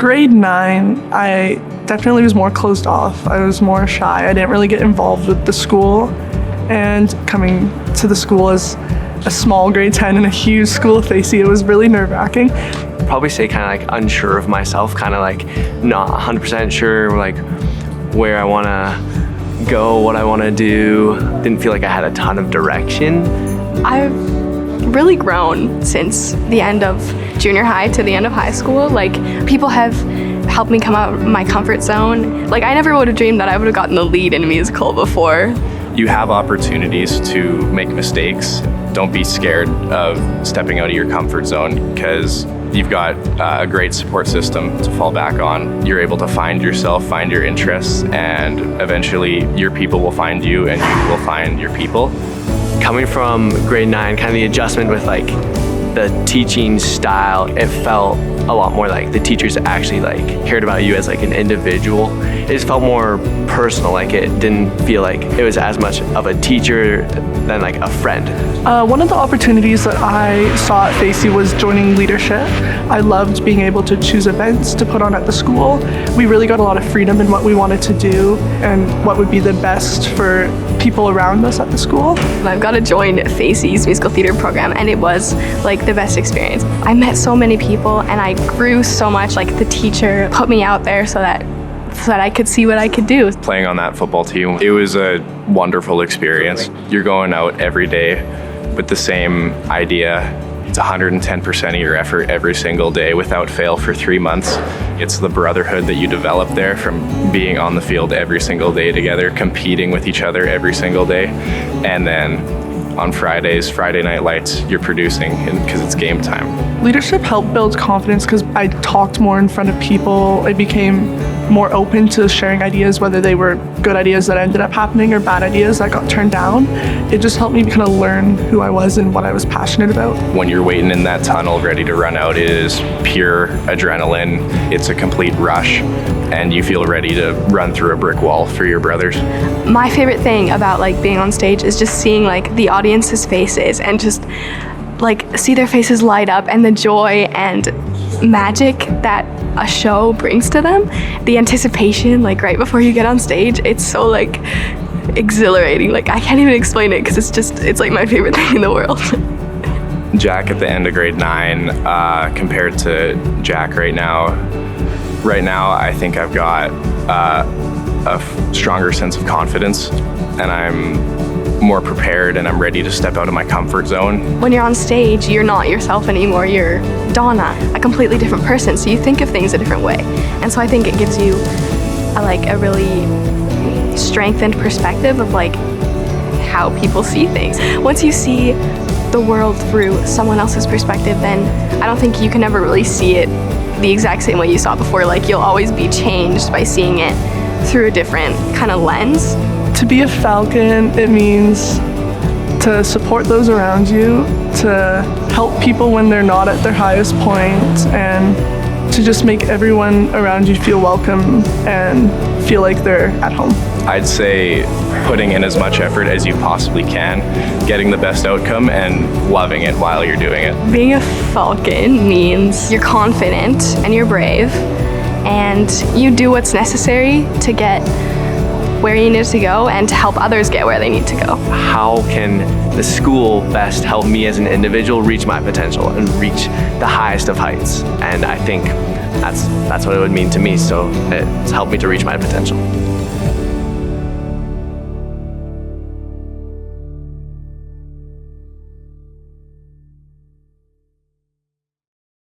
grade 9, I definitely was more closed off. I was more shy. I didn't really get involved with the school. And coming to the school as a small grade 10 in a huge school, Facey, it was really nerve-wracking. Probably say kind of like unsure of myself, kind of like not 100% sure like where I want to go, what I want to do. Didn't feel like I had a ton of direction. I've really grown since the end of junior high to the end of high school. Like, people have helped me come out of my comfort zone. Like, I never would have dreamed that I would have gotten the lead in a musical before. You have opportunities to make mistakes. Don't be scared of stepping out of your comfort zone, because you've got a great support system to fall back on. You're able to find yourself, find your interests, and eventually your people will find you and you will find your people. Coming from grade 9, kind of the adjustment with like the teaching style, it felt a lot more like the teachers actually like cared about you as like an individual. It just felt more personal, like it didn't feel like it was as much of a teacher than like a friend. One of the opportunities that I saw at Facey was joining leadership. I loved being able to choose events to put on at the school. We really got a lot of freedom in what we wanted to do and what would be the best for people around us at the school. I've got to join Facey's musical theater program, and it was like the best experience. I met so many people and I grew so much. Like, the teacher put me out there so that I could see what I could do. Playing on that football team, it was a wonderful experience. You're going out every day with the same idea. It's 110% of your effort every single day without fail for 3 months. It's the brotherhood that you develop there from being on the field every single day together, competing with each other every single day. And then on Fridays, Friday Night Lights, you're producing because it's game time. Leadership helped build confidence because I talked more in front of people. I became more open to sharing ideas, whether they were good ideas that ended up happening or bad ideas that got turned down. It just helped me kind of learn who I was and what I was passionate about. When you're waiting in that tunnel ready to run out, it is pure adrenaline. It's a complete rush, and you feel ready to run through a brick wall for your brothers. My favorite thing about like being on stage is just seeing like the audience's faces and just like see their faces light up, and the joy and magic that a show brings to them. The anticipation, like right before you get on stage, it's so like exhilarating. Like, I can't even explain it because it's like my favorite thing in the world. Jack at the end of grade 9 compared to Jack right now I think I've got a stronger sense of confidence, and I'm more prepared, and I'm ready to step out of my comfort zone. When you're on stage, you're not yourself anymore. You're Donna, a completely different person, so you think of things a different way. And so I think it gives you a really strengthened perspective of like how people see things. Once you see the world through someone else's perspective, then I don't think you can ever really see it the exact same way you saw it before. Like, you'll always be changed by seeing it through a different kind of lens. To be a Falcon, it means to support those around you, to help people when they're not at their highest point, and to just make everyone around you feel welcome and feel like they're at home. I'd say putting in as much effort as you possibly can, getting the best outcome, and loving it while you're doing it. Being a Falcon means you're confident and you're brave, and you do what's necessary to get where you need to go and to help others get where they need to go. How can the school best help me as an individual reach my potential and reach the highest of heights? And I think that's what it would mean to me, so it's helped me to reach my potential.